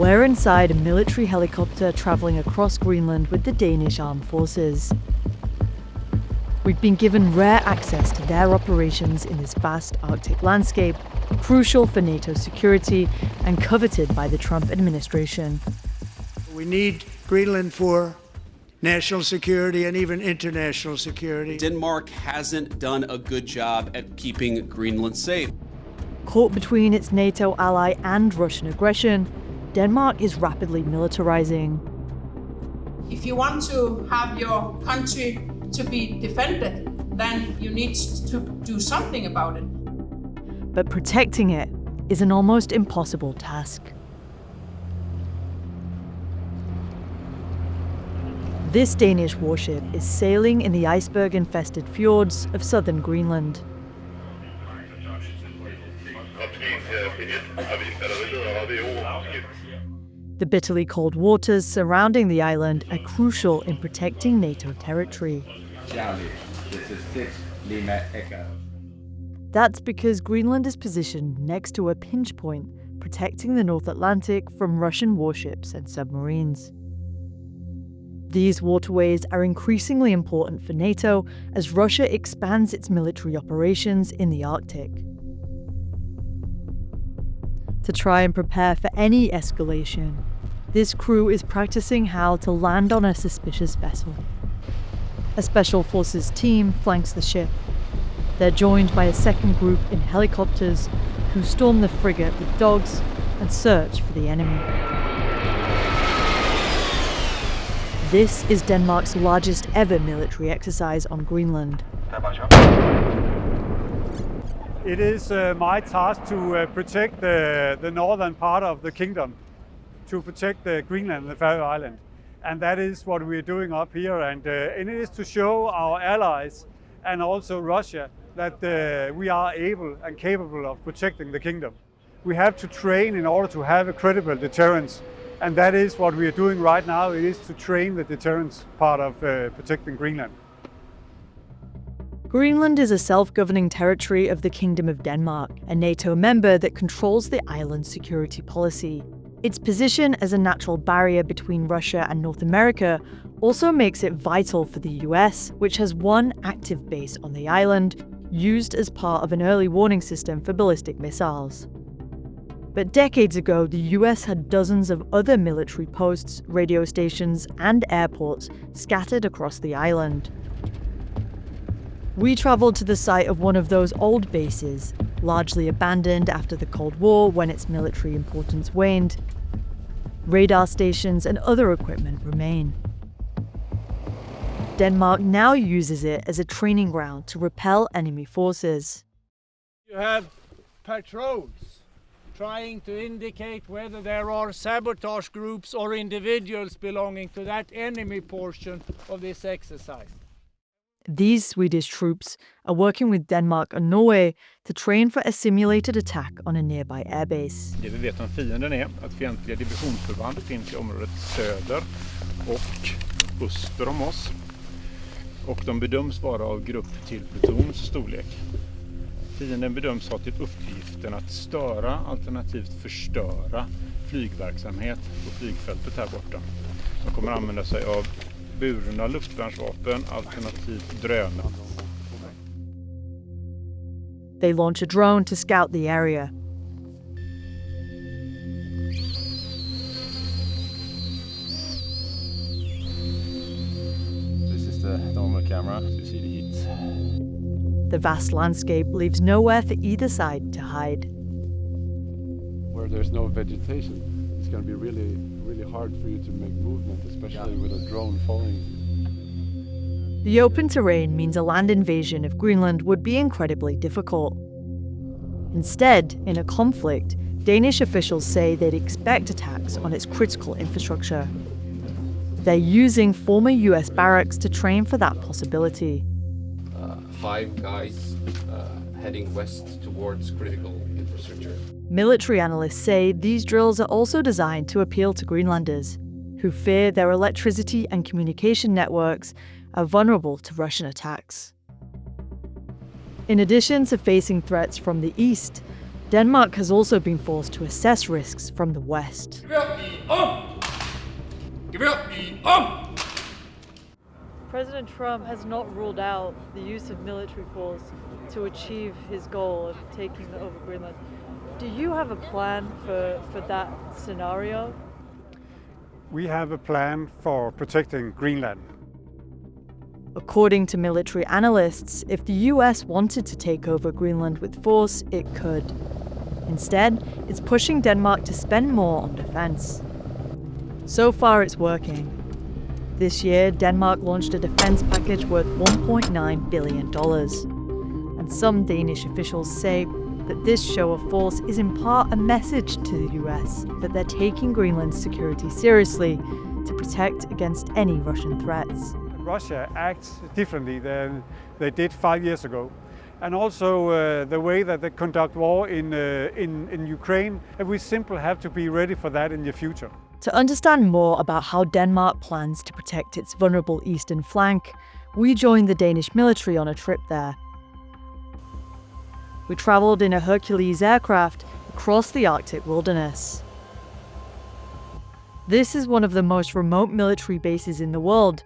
We're inside a military helicopter travelling across Greenland with the Danish Armed Forces. We've been given rare access to their operations in this vast Arctic landscape, crucial for NATO security and coveted by the Trump administration. We need Greenland for national security and even international security. Denmark hasn't done a good job at keeping Greenland safe. Caught between its NATO ally and Russian aggression, Denmark is rapidly militarizing. If you want to have your country to be defended, then you need to do something about it. But protecting it is an almost impossible task. This Danish warship is sailing in the iceberg-infested fjords of southern Greenland. The bitterly cold waters surrounding the island are crucial in protecting NATO territory. That's because Greenland is positioned next to a pinch point, protecting the North Atlantic from Russian warships and submarines. These waterways are increasingly important for NATO as Russia expands its military operations in the Arctic. To try and prepare for any escalation, this crew is practicing how to land on a suspicious vessel. A Special Forces team flanks the ship. They're joined by a second group in helicopters who storm the frigate with dogs and search for the enemy. This is Denmark's largest ever military exercise on Greenland. It is my task to protect the northern part of the kingdom, to protect Greenland and the Faroe Island. And that is what we're doing up here. And it is to show our allies and also Russia that we are able and capable of protecting the kingdom. We have to train in order to have a credible deterrence. And that is what we are doing right now. It is to train the deterrence part of protecting Greenland. Greenland is a self-governing territory of the Kingdom of Denmark, a NATO member that controls the island's security policy. Its position as a natural barrier between Russia and North America also makes it vital for the US, which has one active base on the island, used as part of an early warning system for ballistic missiles. But decades ago, the US had dozens of other military posts, radio stations, and airports scattered across the island. We travelled to the site of one of those old bases, largely abandoned after the Cold War when its military importance waned. Radar stations and other equipment remain. Denmark now uses it as a training ground to repel enemy forces. You have patrols trying to indicate whether there are sabotage groups or individuals belonging to that enemy portion of this exercise. These Swedish troops are working with Denmark and Norway to train for a simulated attack on a nearby airbase. Det vi vet om fienden är att fientliga divisionsförband finns i området söder och öster om oss. Och de bedöms vara av grupp till plutons storlek. Fienden bedöms ha till uppgiften att störa alternativt förstöra flygverksamhet på flygfältet här borta. De kommer använda sig av burna luftvärnsvapen alternativt drönare. They launch a drone to scout the area. This is the normal camera to see the heat. The vast landscape leaves nowhere for either side to hide. Where there's no vegetation, it's going to be really hard for you to make movement, especially with a drone following you. The open terrain means a land invasion of Greenland would be incredibly difficult. Instead, in a conflict, Danish officials say they'd expect attacks on its critical infrastructure. They're using former US barracks to train for that possibility. 5 guys heading west towards critical infrastructure. Military analysts say these drills are also designed to appeal to Greenlanders, who fear their electricity and communication networks are vulnerable to Russian attacks. In addition to facing threats from the east, Denmark has also been forced to assess risks from the West. President Trump has not ruled out the use of military force to achieve his goal of taking over Greenland. Do you have a plan for that scenario? We have a plan for protecting Greenland. According to military analysts, if the US wanted to take over Greenland with force, it could. Instead, it's pushing Denmark to spend more on defense. So far, it's working. This year, Denmark launched a defense package worth $1.9 billion. And some Danish officials say that this show of force is in part a message to the US that they're taking Greenland's security seriously to protect against any Russian threats. Russia acts differently than they did 5 years ago. And also the way that they conduct war in Ukraine, and we simply have to be ready for that in the future. To understand more about how Denmark plans to protect its vulnerable eastern flank, we joined the Danish military on a trip there. We traveled in a Hercules aircraft across the Arctic wilderness. This is one of the most remote military bases in the world,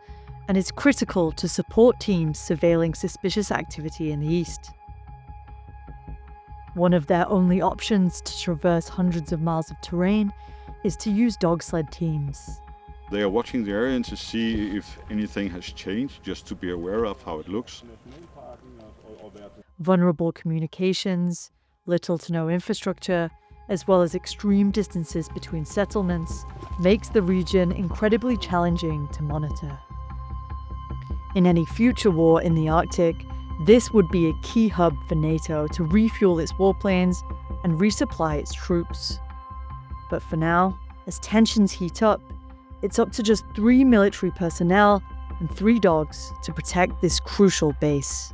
and is critical to support teams surveilling suspicious activity in the east. One of their only options to traverse hundreds of miles of terrain is to use dog sled teams. They are watching the area to see if anything has changed, just to be aware of how it looks. Vulnerable communications, little to no infrastructure, as well as extreme distances between settlements, makes the region incredibly challenging to monitor. In any future war in the Arctic, this would be a key hub for NATO to refuel its warplanes and resupply its troops. But for now, as tensions heat up, it's up to just 3 military personnel and 3 dogs to protect this crucial base.